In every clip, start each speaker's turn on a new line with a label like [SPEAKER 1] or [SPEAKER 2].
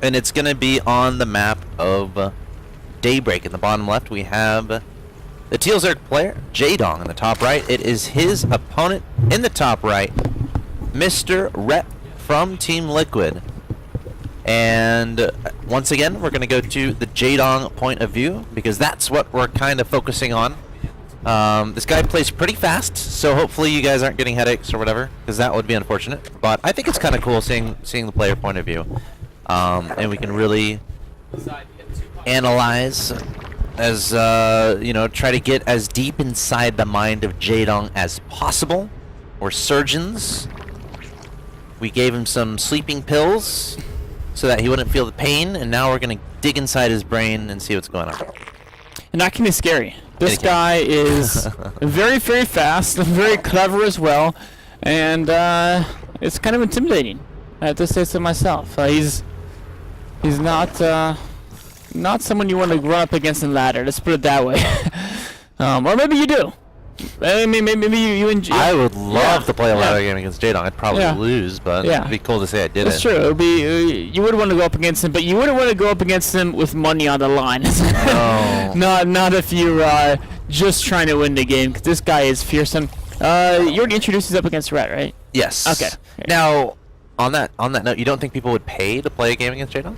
[SPEAKER 1] And it's going to be on the map of Daybreak. In the bottom left, we have the Teal Zerg player, Jaedong, in the top right. It is his opponent in the top right, Mr. Ret from Team Liquid. And once again, we're going to go to the Jaedong point of view, because that's what we're kind of focusing on. This guy plays pretty fast, so hopefully you guys aren't getting headaches or whatever, because that would be unfortunate. But I think it's kind of cool seeing the player point of view. And we can really analyze as, you know, try to get as deep inside the mind of Jaedong as possible. We're surgeons. We gave him some sleeping pills so that he wouldn't feel the pain, and now we're going to dig inside his brain and see what's going on.
[SPEAKER 2] And that can be scary. This guy is very, very fast and very clever as well, and it's kind of intimidating. I have to say so myself. He's not someone you want to run up against in ladder. Let's put it that way. Or maybe you do. Maybe you enjoy.
[SPEAKER 1] I would love to play a ladder game against Jaedong. I'd probably lose, but it'd be cool to say I did it.
[SPEAKER 2] That's true. It would be, you would want to go up against him, but you wouldn't want to go up against him with money on the line.
[SPEAKER 1] No.
[SPEAKER 2] Not if you're just trying to win the game, because this guy is fearsome. You already introduced us up against Ret, right?
[SPEAKER 1] Yes.
[SPEAKER 2] Okay.
[SPEAKER 1] Now, on that note, you don't think people would pay to play a game against Jaedong?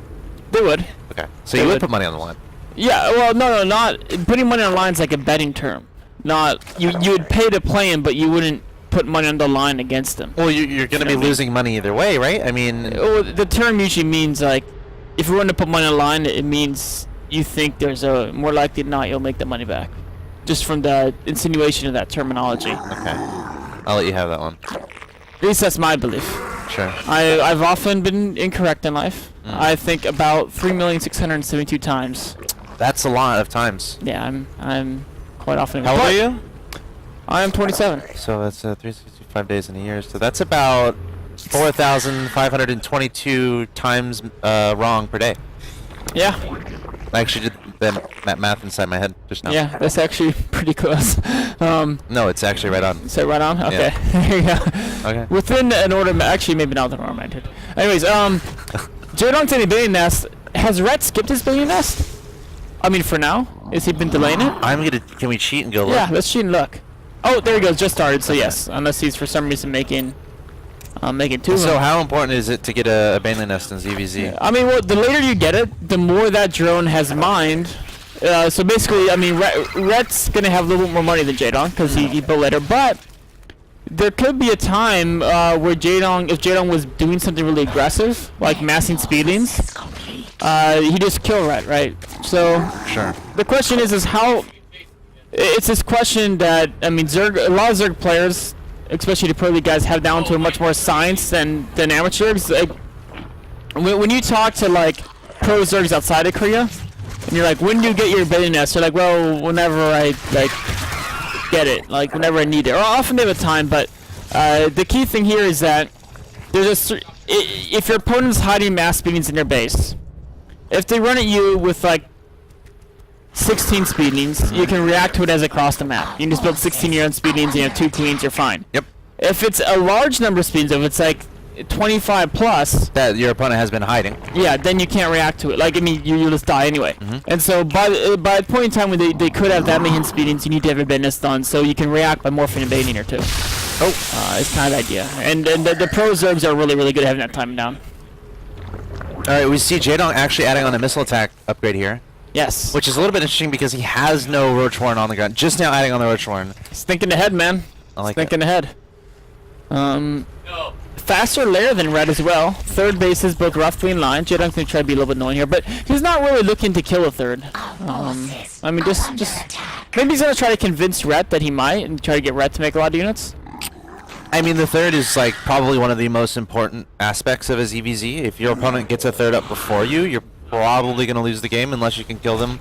[SPEAKER 2] They would.
[SPEAKER 1] Okay. So you would put money on the line?
[SPEAKER 2] Yeah. Well, no, not putting money on the line is like a betting term. Not you would pay to play him, but you wouldn't put money on the line against him.
[SPEAKER 1] Well, you're going to be losing money either way, right? I mean,
[SPEAKER 2] well, the term usually means, like, if you want to put money on the line, it means you think there's a more likely than not you'll make the money back, just from the insinuation of that terminology.
[SPEAKER 1] Okay, I'll let you have that one.
[SPEAKER 2] At least that's my belief.
[SPEAKER 1] Sure.
[SPEAKER 2] I've often been incorrect in life. I think about 3,672 times.
[SPEAKER 1] That's a lot of times.
[SPEAKER 2] Yeah, I'm quite often.
[SPEAKER 1] How old are you?
[SPEAKER 2] I am 27.
[SPEAKER 1] So that's 365 days in a year. So that's about 4,522 times wrong per day.
[SPEAKER 2] Yeah.
[SPEAKER 1] I actually did that math inside my head just now.
[SPEAKER 2] Yeah, that's actually pretty close.
[SPEAKER 1] No, it's actually right on.
[SPEAKER 2] Is that right on? Okay.
[SPEAKER 1] Yeah.
[SPEAKER 2] There you go.
[SPEAKER 1] Okay.
[SPEAKER 2] Within an order, actually maybe not the order I did. Anyways, Jaedong to the billion nest. Has Ret skipped his billion nest? I mean, for now, has he been delaying it?
[SPEAKER 1] Can we cheat and go look?
[SPEAKER 2] Yeah, let's cheat and look. Oh, there he goes. Just started. So yes, unless he's for some reason making two.
[SPEAKER 1] So how important is it to get a Baneling nest in ZvZ?
[SPEAKER 2] I mean, well, the later you get it, the more that drone has mined. So basically, I mean, Ret's gonna have a little bit more money than Jaedong because he built later, but there could be a time where if Jaedong was doing something really aggressive, like massing speedlings, he just kill Ret, right? So
[SPEAKER 1] Sure.
[SPEAKER 2] the question is how. It's this question that, I mean, a lot of Zerg players, especially the pro league guys, have down to much more science than amateurs. Like, when you talk to like pro Zergs outside of Korea, and you're like, when do you get your billion nest? They're like, well, whenever I get it, like whenever I need it. Or often they have a time, but the key thing here is that if your opponent's hiding mass speedings in their base, if they run at you with like 16 speedlings, you can react to it as it across the map. You can just build 16 your own speedlings and you have 2 queens, you're fine.
[SPEAKER 1] Yep.
[SPEAKER 2] If it's a large number of speedlings, if it's like 25 plus,
[SPEAKER 1] that your opponent has been hiding.
[SPEAKER 2] Yeah, then you can't react to it. Like, I mean, you'll just die anyway. And so by the point in time when they could have that many hint speedings, you need to have your business done so you can react by morphing and baiting or two. It's kind of the idea. And the pro Zergs are really, really good at having that timing down.
[SPEAKER 1] Alright, we see Jaedong actually adding on a missile attack upgrade here.
[SPEAKER 2] Yes.
[SPEAKER 1] Which is a little bit interesting because he has no Roach Warren on the ground. Just now adding on the Roach Warren.
[SPEAKER 2] He's thinking ahead, man.
[SPEAKER 1] I like
[SPEAKER 2] thinking ahead. Faster layer than Ret as well. Third base is both roughly in line. Jaedong's going to try to be a little bit annoying here, but he's not really looking to kill a third. I mean, just maybe he's going to try to convince Ret that he might and try to get Ret to make a lot of units.
[SPEAKER 1] I mean, the third is like probably one of the most important aspects of a ZvZ. If your opponent gets a third up before you, you're probably going to lose the game unless you can kill them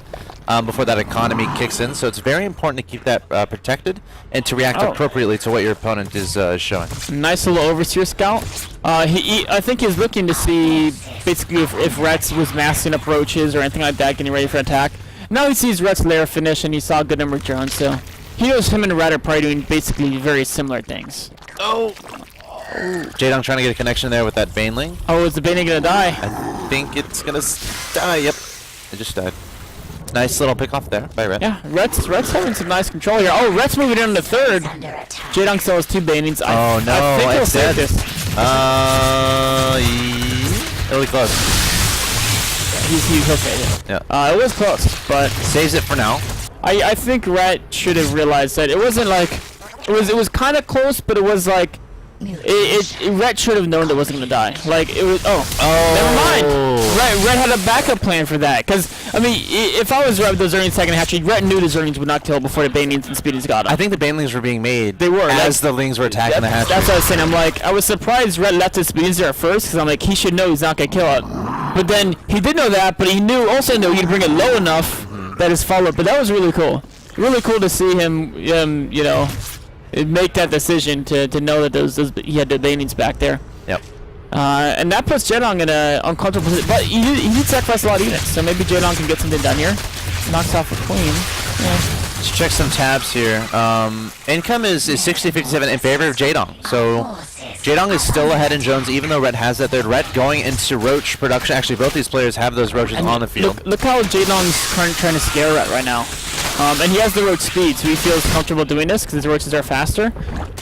[SPEAKER 1] before that economy kicks in. So it's very important to keep that protected and to react appropriately to what your opponent is showing.
[SPEAKER 2] Nice little overseer scout. I think he's looking to see basically if Retz was massing up roaches or anything like that, getting ready for attack. Now he sees Ret's lair finish and he saw a good number of drones, so he knows him and Ret are probably doing basically very similar things.
[SPEAKER 1] Jaedong trying to get a connection there with that Baneling.
[SPEAKER 2] Oh, is the Baneling gonna die?
[SPEAKER 1] think it's gonna die. Yep, it just died. Nice little pick off there by Ret.
[SPEAKER 2] Yeah, Ret's having some nice control here. Oh, Ret's moving in the third. Jaedong still has 2 banings.
[SPEAKER 1] Oh no,
[SPEAKER 2] I think he'll
[SPEAKER 1] it's
[SPEAKER 2] save
[SPEAKER 1] dead.
[SPEAKER 2] this.
[SPEAKER 1] Really close.
[SPEAKER 2] He'll save it.
[SPEAKER 1] Yeah.
[SPEAKER 2] It was close, but
[SPEAKER 1] Saves it for now.
[SPEAKER 2] I think Ret should have realized that it wasn't like it was kind of close, but it was like Ret should have known that it wasn't gonna die. Like it was. Oh, never mind. Ret had a backup plan for that. Cause I mean, if I was Ret with those Zerglings second hatchery, Ret knew the Zerglings would not kill before the banelings and speedies got him.
[SPEAKER 1] I think the banelings were being made.
[SPEAKER 2] They were
[SPEAKER 1] as the lings were attacking the hatchery.
[SPEAKER 2] That's what I was saying. I'm like, I was surprised Ret left his speedies there at first, cause I'm like, he should know he's not gonna kill it. But then he did know that, but he also knew he'd bring it low enough that his follow-up. But that was really cool. Really cool to see him, you know, make that decision to know that he had the banelings back there.
[SPEAKER 1] Yep.
[SPEAKER 2] And that puts Jaedong in an uncomfortable position. But he did sacrifice a lot of units, so maybe Jaedong can get something done here. Knocks off a queen. Yeah.
[SPEAKER 1] Let's check some tabs here. Income is 60-57 in favor of Jaedong. So Jaedong is still ahead in Jones, even though Ret has that third. Ret going into Roach production. Actually, both these players have those Roaches on the field.
[SPEAKER 2] Look how Jaedong's trying to scare Ret right now. And he has the Roach speed, so he feels comfortable doing this because his Roaches are faster.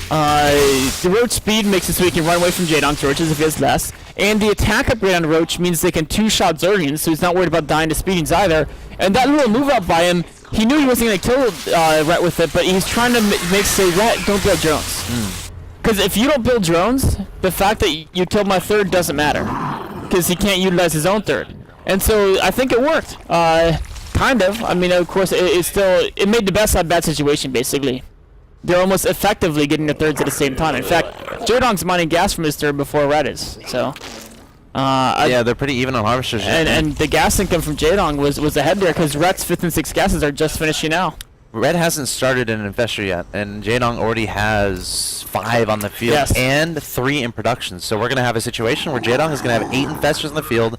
[SPEAKER 2] The Roach speed makes it so he can run away from Jaedong's Roaches if he has less. And the attack upgrade on Roach means they can 2-shot Zerglings, so he's not worried about dying to speedings either. And that little move up by him, he knew he wasn't going to kill Ret with it, but he's trying to say, Ret, don't build drones. Because if you don't build drones, the fact that you killed my third doesn't matter. Because he can't utilize his own third. And so I think it worked. Kind of. I mean, of course, it made the best out of bad situation, basically. They're almost effectively getting the thirds at the same time. In fact, Jaedong's mining gas from his third before Ret is. So,
[SPEAKER 1] yeah, they're pretty even on harvesters.
[SPEAKER 2] And the gas income from Jaedong was ahead there because Ret's 5th and 6th gases are just finishing now.
[SPEAKER 1] Ret hasn't started an infestor yet, and Jaedong already has 5 on the field and 3 in production. So we're going to have a situation where Jaedong is going to have 8 infestors in the field.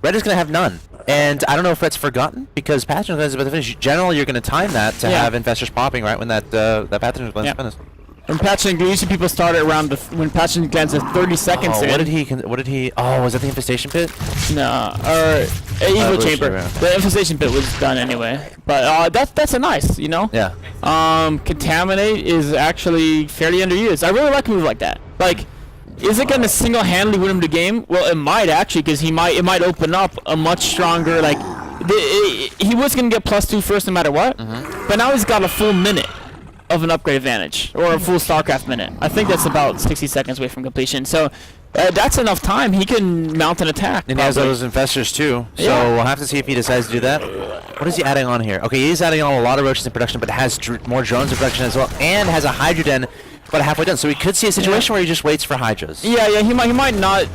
[SPEAKER 1] Ret is going to have none. And I don't know if Ret's forgotten, because Pathogen Cleanse is about to finish. Generally, you're going to time that to have infestors popping right when that Pathogen Cleanse is finished.
[SPEAKER 2] When Pathogen, usually people start it around when Pathogen Cleanse is 30 seconds in.
[SPEAKER 1] What did he? Oh, was that the infestation pit?
[SPEAKER 2] No, or evil chamber. The infestation pit was done anyway. But that's a nice, you know.
[SPEAKER 1] Yeah.
[SPEAKER 2] Contaminate is actually fairly underused. I really like a move like that. Like, is it gonna single-handedly win him the game? Well, it might actually, because it might open up a much stronger like. He was gonna get +2 first no matter what, but now he's got a full minute of an upgrade advantage, or a full StarCraft minute. I think that's about 60 seconds away from completion. So that's enough time. He can mount an attack.
[SPEAKER 1] And he has those infestors too. So we'll have to see if he decides to do that. What is he adding on here? Okay, he's adding on a lot of Roaches in production, but has more drones in production as well, and has a Hydra Den about halfway done. So we could see a situation where he just waits for Hydras.
[SPEAKER 2] Yeah, he might not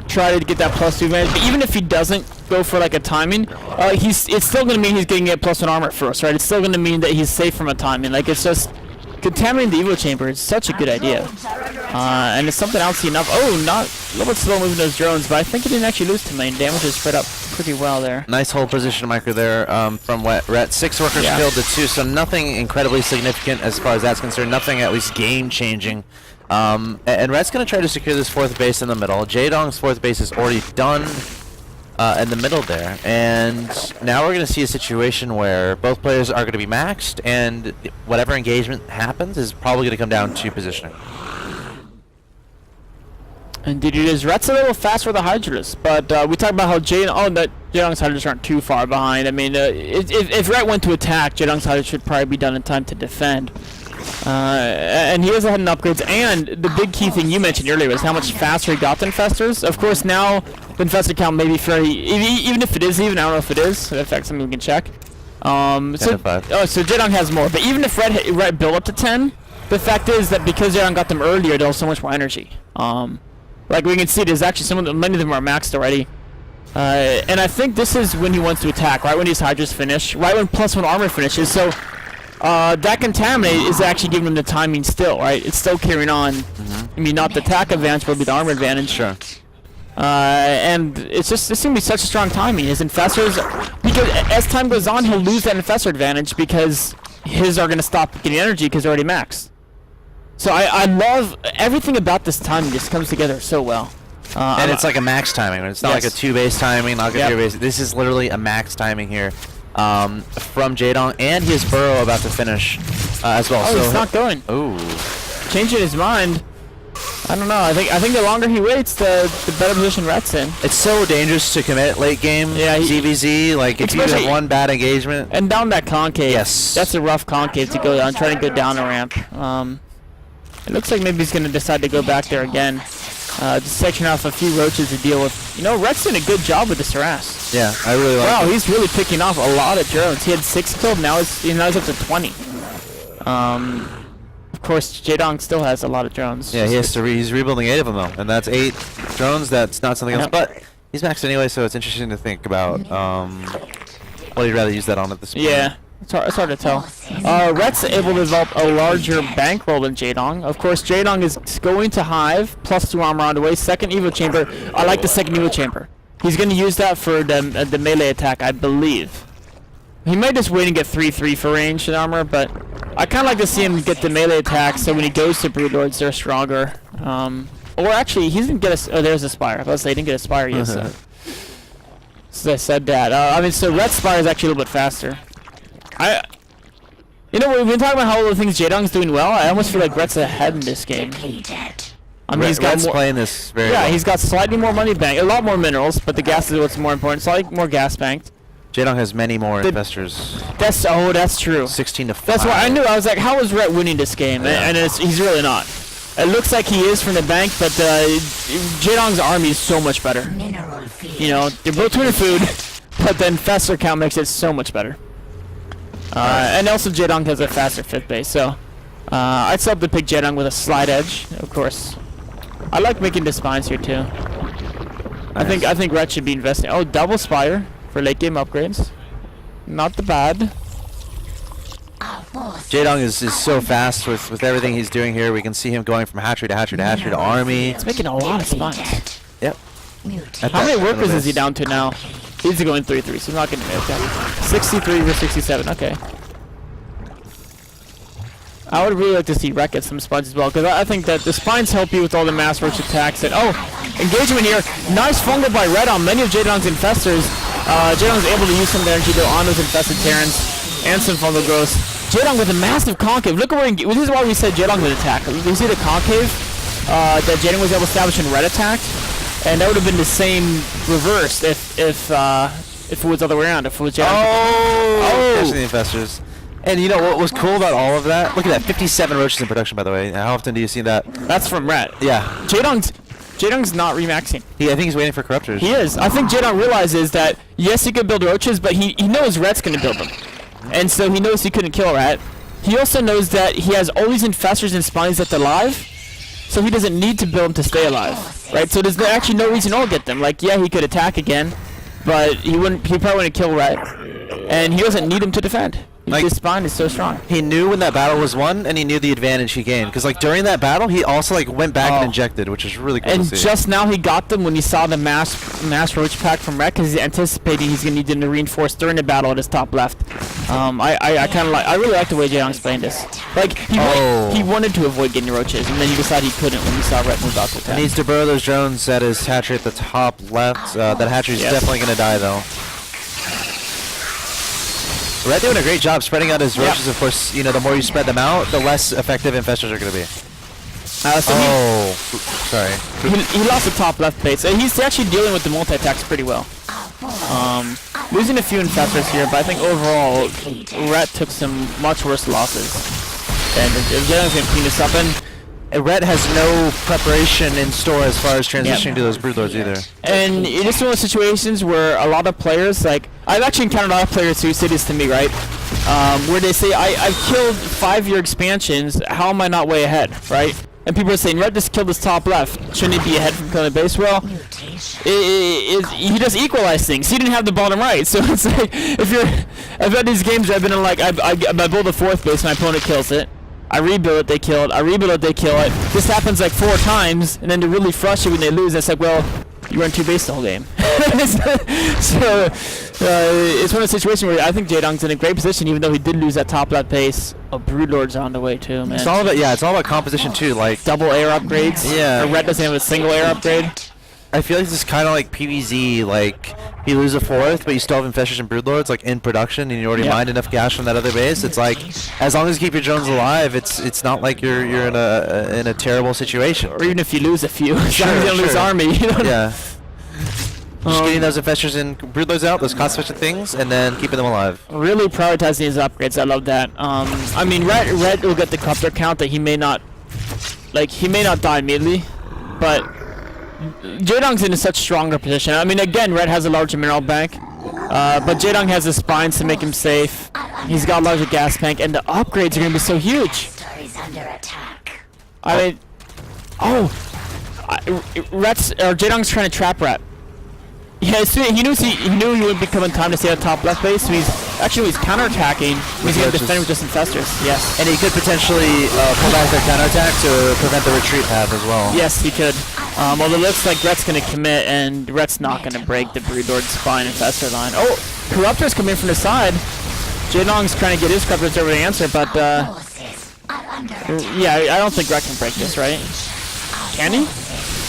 [SPEAKER 2] try to get that +2 advantage, but even if he doesn't go for like a timing, it's still going to mean he's getting a +1 armor first, right? It's still going to mean that he's safe from a timing. Like, it's just contaminating the evil chamber is such a good idea, and it's something I don't see enough. Oh, not a little bit slow moving those drones, but I think he didn't actually lose too many. Damage is spread up pretty well there.
[SPEAKER 1] Nice whole position micro there from Ret. 6 workers killed to 2, so nothing incredibly significant as far as that's concerned. Nothing at least game changing. And Ret's going to try to secure this 4th base in the middle. Jaedong's 4th base is already done in the middle there. And now we're going to see a situation where both players are going to be maxed, and whatever engagement happens is probably going to come down to positioning.
[SPEAKER 2] Indeed it is. Ret's a little fast for the Hydras, but we talked about how Jaedong's Hydras aren't too far behind. I mean, if Ret went to attack, Jaedong's Hydras should probably be done in time to defend. And he is ahead in upgrades, and the big key thing you mentioned earlier was how much faster he got the infestors. Of course, now the infestor count may be fairly, even if it is even, I don't know if it is. In fact, something we can check. So Jaedong has more, but even if Ret built up to 10, the fact is that because Jaedong got them earlier, they'll have so much more energy. Like we can see, there's actually many of them are maxed already. And I think this is when he wants to attack, right when these Hydras finish, right when +1 armor finishes. So that Contaminate is actually giving him the timing still, right? It's still carrying on. I mean, not the attack advantage, but the armor advantage.
[SPEAKER 1] Sure.
[SPEAKER 2] And it's going to be such a strong timing. His infestors, because as time goes on, he'll lose that infestor advantage because his are going to stop getting energy because they're already maxed. So I love everything about this timing. Just comes together so well.
[SPEAKER 1] And it's like a max timing. It's not like a 2-base timing, not a 3-base. This is literally a max timing here from Jaedong, and he has Burrow about to finish as well.
[SPEAKER 2] Oh,
[SPEAKER 1] so
[SPEAKER 2] he's not going.
[SPEAKER 1] Ooh.
[SPEAKER 2] Changing his mind. I don't know. I think the longer he waits, the better position Ret's in.
[SPEAKER 1] It's so dangerous to commit late game.
[SPEAKER 2] Yeah,
[SPEAKER 1] ZvZ, like if you have one bad engagement.
[SPEAKER 2] And down that concave.
[SPEAKER 1] Yes.
[SPEAKER 2] That's a rough concave to go down, trying to go down a ramp. It looks like maybe he's going to decide to go back there again. Just section off a few roaches to deal with. You know, Ret's doing a good job with this harass.
[SPEAKER 1] Yeah, I really like
[SPEAKER 2] Wow,
[SPEAKER 1] it.
[SPEAKER 2] he's really picking off a lot of drones. He had 6 killed, now he's up to 20. Of course, Jaedong still has a lot of drones.
[SPEAKER 1] Yeah, he's rebuilding 8 of them though, and that's 8 drones. That's not something else, but he's maxed anyway, so it's interesting to think about what he'd rather use that on at this point.
[SPEAKER 2] Yeah, it's hard to tell. Ret's able to develop a larger bankroll than Jaedong. Of course, Jaedong is going to Hive, +2 armor on the way. Second Evo Chamber. I like the second Evo Chamber. He's going to use that for the melee attack, I believe. He might just wait and get 3-3 for ranged armor, but I kind of like to see him get the melee attack so when he goes to Broodlords, they're stronger. Or actually, he didn't get a... Oh, there's a Spire. I was going to say he didn't get a Spire yet, so I said that. I mean, so Ret Spire is actually a little bit faster. You know, we've been talking about how all the things Jaedong's doing well. I almost feel like Ret's ahead in this game. I mean, he's got
[SPEAKER 1] Ret's playing this very well.
[SPEAKER 2] Yeah, he's got slightly more money banked, a lot more minerals, but the gas is what's more important. Slightly more gas banked.
[SPEAKER 1] Jaedong has many more investors.
[SPEAKER 2] That's true.
[SPEAKER 1] 16 to 5.
[SPEAKER 2] That's why I knew. I was like, how is Ret winning this game?
[SPEAKER 1] Yeah.
[SPEAKER 2] And he's really not. It looks like he is from the bank, but Jaedong's army is so much better. You know, they're both winning food, but then faster count makes it so much better. And also Jaedong has a faster 5th base, so I'd still have to pick Jaedong with a slide edge, of course. I like making the spines here too. I think Ret should be investing. Oh, double Spire for late game upgrades. Not the bad.
[SPEAKER 1] Jaedong is so fast with everything he's doing here. We can see him going from hatchery to hatchery to hatchery to army.
[SPEAKER 2] He's making a lot of spines.
[SPEAKER 1] Yep.
[SPEAKER 2] How many workers is he down to now? He's going 3-3, so he's not going to make that. 63 versus 67, okay. I would really like to see Ret get some spines as well, because I think that the spines help you with all the mass roach attacks. And oh, engagement here. Nice fungal by Ret on many of Jaedong's infestors. Jaedong's able to use some energy though on those infested Terrans and some fungal growths. Jaedong with a massive concave. Look at where this is why we said Jaedong would attack. You see the concave that Jaedong was able to establish when Ret attacked, and that would have been the same reverse if it was the other way around. If it was Jaedong.
[SPEAKER 1] Oh! Catching the infestors. And you know what was cool about all of that? Look at that, 57 roaches in production, by the way. How often do you see that?
[SPEAKER 2] That's from Ret.
[SPEAKER 1] Yeah.
[SPEAKER 2] Jaedong's not remaxing.
[SPEAKER 1] I think he's waiting for corruptors.
[SPEAKER 2] He is. I think Jaedong realizes that, yes, he could build roaches, but he knows Ret's going to build them. And so he knows he couldn't kill Ret. He also knows that he has all these infestors and spines that's alive, so he doesn't need to build them to stay alive. Right? So there's actually no reason to get them. Like, yeah, he could attack again, but he probably wouldn't kill Ret. And he doesn't need him to defend.
[SPEAKER 1] Like,
[SPEAKER 2] his spine is so strong.
[SPEAKER 1] He knew when that battle was won, and he knew the advantage he gained. Because like during that battle, he also like went back and injected, which is really cool
[SPEAKER 2] and
[SPEAKER 1] to see.
[SPEAKER 2] just now he got them when he saw the mass roach pack from Ret, because he's anticipating he's going to need them to reinforce during the battle at his top left. I really like the way Jaedong's playing this. Like he wanted to avoid getting roaches, and then he decided he couldn't when he saw Ret move out to attack.
[SPEAKER 1] He needs to burrow those drones at his hatchery at the top left. That hatchery's definitely going to die though. Ret doing a great job spreading out his roaches. Of course, you know, the more you spread them out, the less effective infestors are going to be. Sorry.
[SPEAKER 2] He lost the top left base. He's actually dealing with the multi-attacks pretty well. Losing a few infestors here, but I think overall, Ret took some much worse losses. And Jaedong's going to clean this up. And
[SPEAKER 1] Ret has no preparation in store as far as transitioning to those broodlords either.
[SPEAKER 2] And it is one of those situations where a lot of players, like, I've actually encountered a lot of players who say this to me, right? Where they say, I've killed 5-year expansions, how am I not way ahead, right? And people are saying, Ret just killed his top left, shouldn't he be ahead from killing base? Well, he does equalize things. He didn't have the bottom right, so it's like, I've had these games where I've been in like, I build a 4th base, my opponent kills it. I rebuild it, they kill it. I rebuild it, they kill it. This happens like 4 times, and then they're really frustrated when they lose. It's like, well, you weren't 2 base the whole game. So it's one of the situations where I think Jaedong's in a great position, even though he did lose that top left base. Oh, Broodlord's on the way too, man.
[SPEAKER 1] It's all about it's all about composition too, like
[SPEAKER 2] double air upgrades.
[SPEAKER 1] Yeah.
[SPEAKER 2] Ret doesn't have a single air upgrade.
[SPEAKER 1] I feel like this is kind of like PvZ, like you lose a fourth, but you still have Infestors and Broodlords like in production, and you already mined enough gas from that other base. It's like, as long as you keep your drones alive, it's not like you're in a terrible situation.
[SPEAKER 2] Or even if you lose a few,
[SPEAKER 1] Sure,
[SPEAKER 2] you don't lose army. You know?
[SPEAKER 1] Yeah. Just getting those Infestors and Broodlords out, those cost-efficient things, and then keeping them alive.
[SPEAKER 2] Really prioritizing his upgrades. I love that. I mean, Ret will get the corruptor count that he may not die immediately, but Jaedong's in a such stronger position. I mean, again, Ret has a larger mineral bank, but Jaedong has the spines to make him safe. He's got a larger gas tank, and the upgrades are going to be so huge. I mean, Jaedong's trying to trap Ret. Yeah, he knew he would be coming time to stay at top left base, so he's counterattacking. He's going to defend with just Infestors. Yes.
[SPEAKER 1] And he could potentially pull back their counterattack to prevent the retreat path as well.
[SPEAKER 2] Yes, he could. Well, it looks like Ret's going to commit, and Ret's not going to break the Broodlord spine Infestor line. Oh, Corruptor's coming from the side. Jaedong's trying to get his Corruptors over the answer, but yeah, I don't think Ret can break this, right? Can he?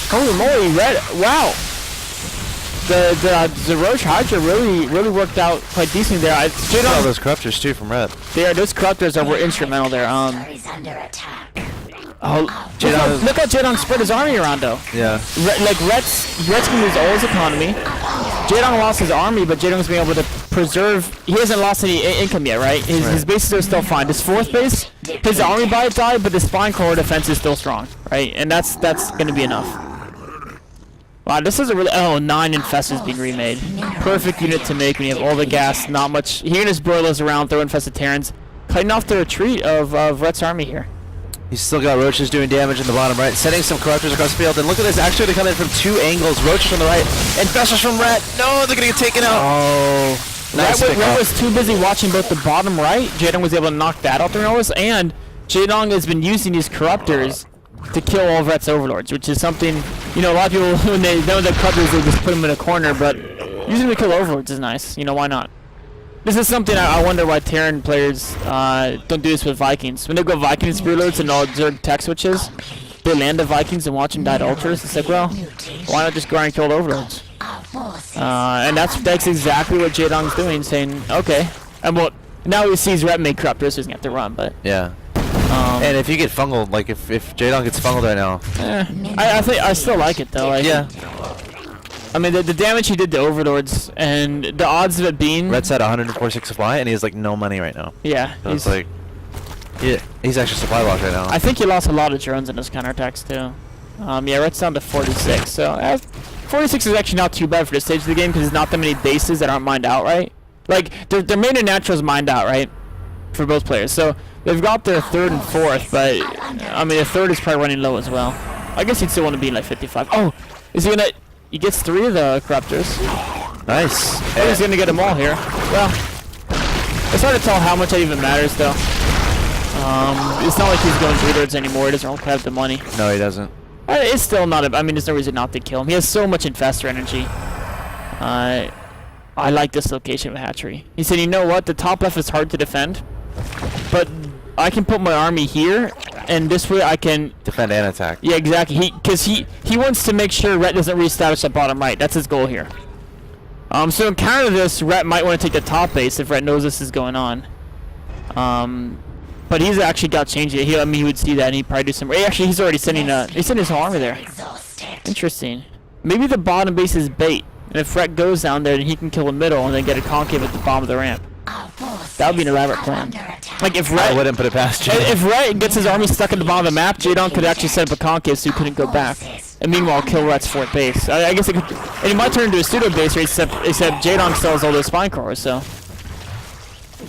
[SPEAKER 2] Holy moly, Ret! Wow. The Roche Hydra really worked out quite decent there.
[SPEAKER 1] Jaedong, those Corruptors too from Ret.
[SPEAKER 2] Those Corruptors were instrumental there. Look how Jaedong spread his army around though.
[SPEAKER 1] Yeah.
[SPEAKER 2] Ret's gonna lose all his economy. Jaedong lost his army, but Jaedong's being able to preserve. He hasn't lost any income yet, right? His bases are still fine. His fourth base, his army might die, but the spine core defense is still strong, right? And that's gonna be enough. Wow, this is a really 9 Infestors being remade. Perfect unit to make when you have all the gas, not much. He and his broilers around, throw infested Terrans, cutting off the retreat of Ret's army here.
[SPEAKER 1] He's still got Roaches doing damage in the bottom right, sending some Corruptors across the field. And look at this, actually they're coming in from 2 angles. Roaches from the right, Infestors from Ret. No, they're gonna get taken out. Oh, nice.
[SPEAKER 2] Ret was too busy watching both the bottom right. Jaedong was able to knock that out the nose, and Jaedong has been using these Corruptors to kill all of Ret's overlords, which is something, a lot of people, when they know the Corruptors, they just put them in a corner, but using them to kill overlords is nice. Why not? This is something I wonder why Terran players don't do this with Vikings. When they go Vikings Broodlords and all Zerg tech switches, they land the Vikings and watch them die to ultras. It's like, well, why not just go around and kill the overlords? And that's exactly what Jaedong's doing, saying, okay. And well, now he sees Ret make Corruptors, so he's going to have to run, but...
[SPEAKER 1] Yeah. And if you get fungled, like if Jaedong gets fungled right now...
[SPEAKER 2] I still like it, though.
[SPEAKER 1] Yeah.
[SPEAKER 2] I mean, the damage he did to overlords, and the odds of it being...
[SPEAKER 1] Ret's at 146 supply, and he has, like, no money right now.
[SPEAKER 2] Yeah.
[SPEAKER 1] So it's like... Yeah, he's actually supply locked right now.
[SPEAKER 2] I think he lost a lot of drones in his counterattacks, too. Yeah, Ret's down to 46, so... 46 is actually not too bad for this stage of the game, because there's not that many bases that aren't mined out, right? Like, their main and natural is mined out, right? For both players, so... They've got their 3rd and 4th, but... I mean, the 3rd is probably running low as well. I guess he'd still want to be in, like, 55. Oh! Is he gonna... He gets 3 of the Corruptors.
[SPEAKER 1] Nice.
[SPEAKER 2] Oh, he's gonna get them all here. Well, it's hard to tell how much that even matters, though. It's not like he's going Broodlords anymore. He doesn't have the money.
[SPEAKER 1] No, he doesn't.
[SPEAKER 2] It's still not. I mean, there's no reason not to kill him. He has so much Infestor energy. I like this location with Hatchery. He said, you know what? The top left is hard to defend, but I can put my army here, and this way I can
[SPEAKER 1] defend and attack.
[SPEAKER 2] Yeah, exactly. Because he wants to make sure Ret doesn't reestablish that bottom right. That's his goal here. So in counter to this, Ret might want to take the top base if Ret knows this is going on. But he's actually got changed it. He would see that, and he'd probably do some. Actually, he's already sending his whole army there. Interesting. Maybe the bottom base is bait, and if Ret goes down there, then he can kill the middle and then get a concave at the bottom of the ramp. That would be an elaborate plan. Like if Ret,
[SPEAKER 1] I wouldn't put it past you.
[SPEAKER 2] If Ret gets his army stuck at the bottom of the map, Jaedong could actually set up a concave so he couldn't go back. And meanwhile, kill Ret's 4th base. I guess it could. And it might turn into a pseudo base, except Jaedong still has all those spine cores, so.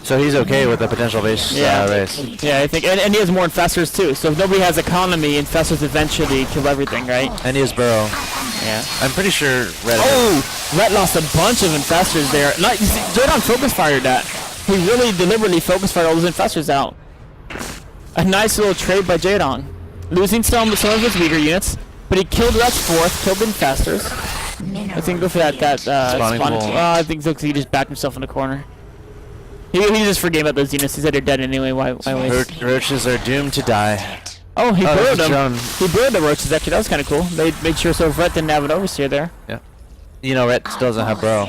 [SPEAKER 1] So he's okay with the potential base race.
[SPEAKER 2] Yeah, I think, and he has more Infestors too. So if nobody has economy, Infestors eventually kill everything, right?
[SPEAKER 1] And he has Burrow.
[SPEAKER 2] Yeah.
[SPEAKER 1] I'm pretty sure Ret.
[SPEAKER 2] Ret lost a bunch of Infestors there. Jaedong focus fired that. He really deliberately focus fired all those Infestors out. A nice little trade by Jaedong, losing some of his weaker units, but he killed Ret's 4th, killed the Infestors. I think go for that spawning pool. I think he just backed himself in the corner. He just forgave about those units. He said they're dead anyway. Why waste?
[SPEAKER 1] Roaches are doomed to die.
[SPEAKER 2] Oh, he
[SPEAKER 1] Oh,
[SPEAKER 2] burrowed
[SPEAKER 1] that's
[SPEAKER 2] him.
[SPEAKER 1] drone.
[SPEAKER 2] He burrowed the roaches, actually. That was kind of cool. They made sure so Ret didn't have an oversteer there.
[SPEAKER 1] Yeah. You know, Ret still doesn't have bro.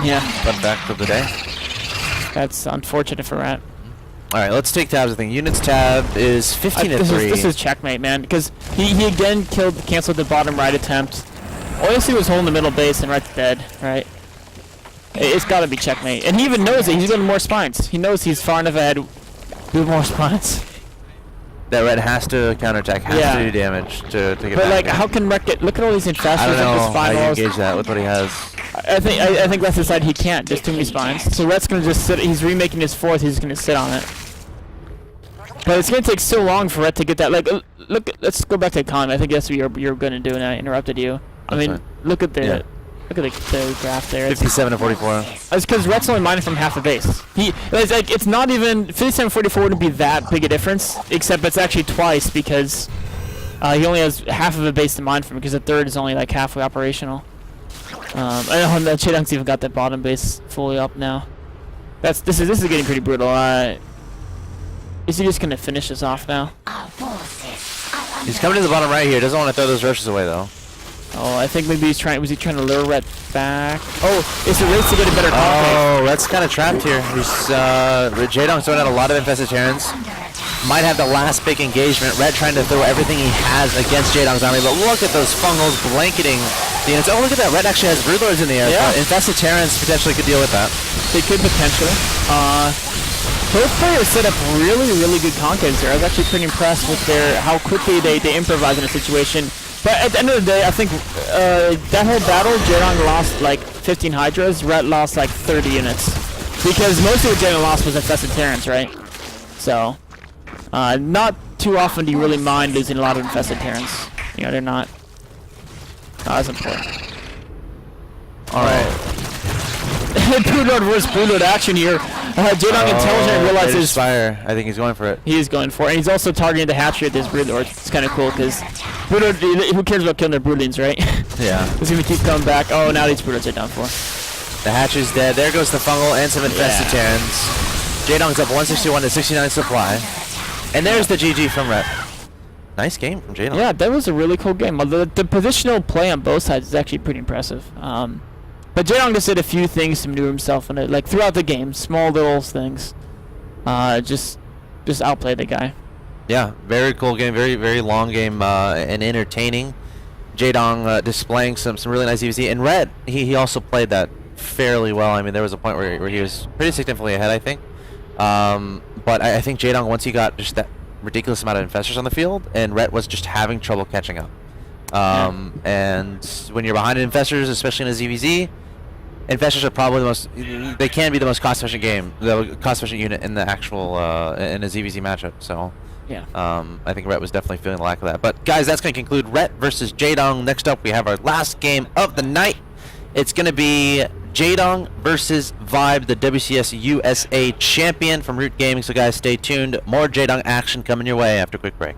[SPEAKER 2] Yeah.
[SPEAKER 1] Fun fact of the day.
[SPEAKER 2] That's unfortunate for Ret.
[SPEAKER 1] All right, let's take tabs. I think units tab is 15 to 3.
[SPEAKER 2] This is checkmate, man, because he again canceled the bottom right attempt. All you see was holding the middle base and Ret's dead, right? It's got to be checkmate, and he even knows it. He's going to more spines. He knows he's far enough ahead with more spines.
[SPEAKER 1] That Ret has to counterattack, has to do damage to get
[SPEAKER 2] But
[SPEAKER 1] back
[SPEAKER 2] like,
[SPEAKER 1] in.
[SPEAKER 2] how can Ret get? Look at all these infestors.
[SPEAKER 1] I don't know
[SPEAKER 2] and
[SPEAKER 1] how you
[SPEAKER 2] spine
[SPEAKER 1] engage that with what he has.
[SPEAKER 2] I think that's the side he can't. There's too many spines. So Ret's gonna just sit. He's remaking his fourth. He's gonna sit on it. But it's gonna take so long for Ret to get that. Like, look. Let's go back to the economy. I think that's what you're gonna do, and I interrupted you. I mean,
[SPEAKER 1] fine.
[SPEAKER 2] look at the
[SPEAKER 1] Yeah.
[SPEAKER 2] the graph there.
[SPEAKER 1] 57 to 44.
[SPEAKER 2] It's because Ret's only mining from half the base. It's not even 57-44 wouldn't be that big a difference, except it's actually twice because he only has half of a base to mine from because the third is only like halfway operational. I know that Jaedong's even got that bottom base fully up now. This is getting pretty brutal. Is he just gonna finish this off now?
[SPEAKER 1] He's coming to the bottom right here. Doesn't want to throw those rushes away though.
[SPEAKER 2] Oh, I think maybe was he trying to lure Ret back? Oh, it's a race to get a better concave.
[SPEAKER 1] Oh, Ret's kind of trapped here. He's Jaedong's throwing out a lot of infested Terrans. Might have the last big engagement. Ret trying to throw everything he has against Jaedong's army, but look at those fungals blanketing the units. Oh, look at that. Ret actually has broodlords in the air.
[SPEAKER 2] Yeah.
[SPEAKER 1] Infested Terrans potentially could deal with that.
[SPEAKER 2] They could potentially. Both players set up really, really good concaves there. I was actually pretty impressed with how quickly they improvise in a situation. But at the end of the day, I think that whole battle, Jaedong lost like 15 Hydras, Ret lost like 30 units. Because most of what Jaedong lost was infested Terrans, right? So, not too often do you really mind losing a lot of infested Terrans. You know, they're not as important.
[SPEAKER 1] Alright.
[SPEAKER 2] Broodlord versus Broodlord action here. Jaedong intelligently realizes
[SPEAKER 1] fire. I think he's going for it.
[SPEAKER 2] he is going for it. And he's also targeting the hatchery at this Broodlord. It's kind of cool because Broodlord, who cares about killing their broodlings, right?
[SPEAKER 1] Yeah.
[SPEAKER 2] He's going to keep coming back. Oh, now these Broodlords are done for.
[SPEAKER 1] The hatch is dead. There goes the fungal and some infested Terrans. Jaedong's up 161 to 69 supply. And there's the GG from Ret. Nice game from Jaedong.
[SPEAKER 2] Yeah, that was a really cool game. The positional play on both sides is actually pretty impressive. But Jaedong just did a few things to maneuver himself in it, like throughout the game, small little things. Just outplayed the guy.
[SPEAKER 1] Yeah, very cool game, very long game, and entertaining. Jaedong displaying some really nice ZvZ, and Ret he also played that fairly well. I mean, there was a point where he was pretty significantly ahead, I think. But I think Jaedong, once he got just that ridiculous amount of infestors on the field, and Ret was just having trouble catching up. And when you're behind in infestors, especially in a ZvZ, infestors are probably they can be the most cost-efficient unit in the actual in a ZvZ matchup. So
[SPEAKER 2] Yeah.
[SPEAKER 1] I think Ret was definitely feeling the lack of that. But guys, that's going to conclude Ret versus Jaedong. Next up, we have our last game of the night. It's going to be Jaedong versus Vibe, the WCS USA champion from Root Gaming. So guys, stay tuned. More Jaedong action coming your way after a quick break.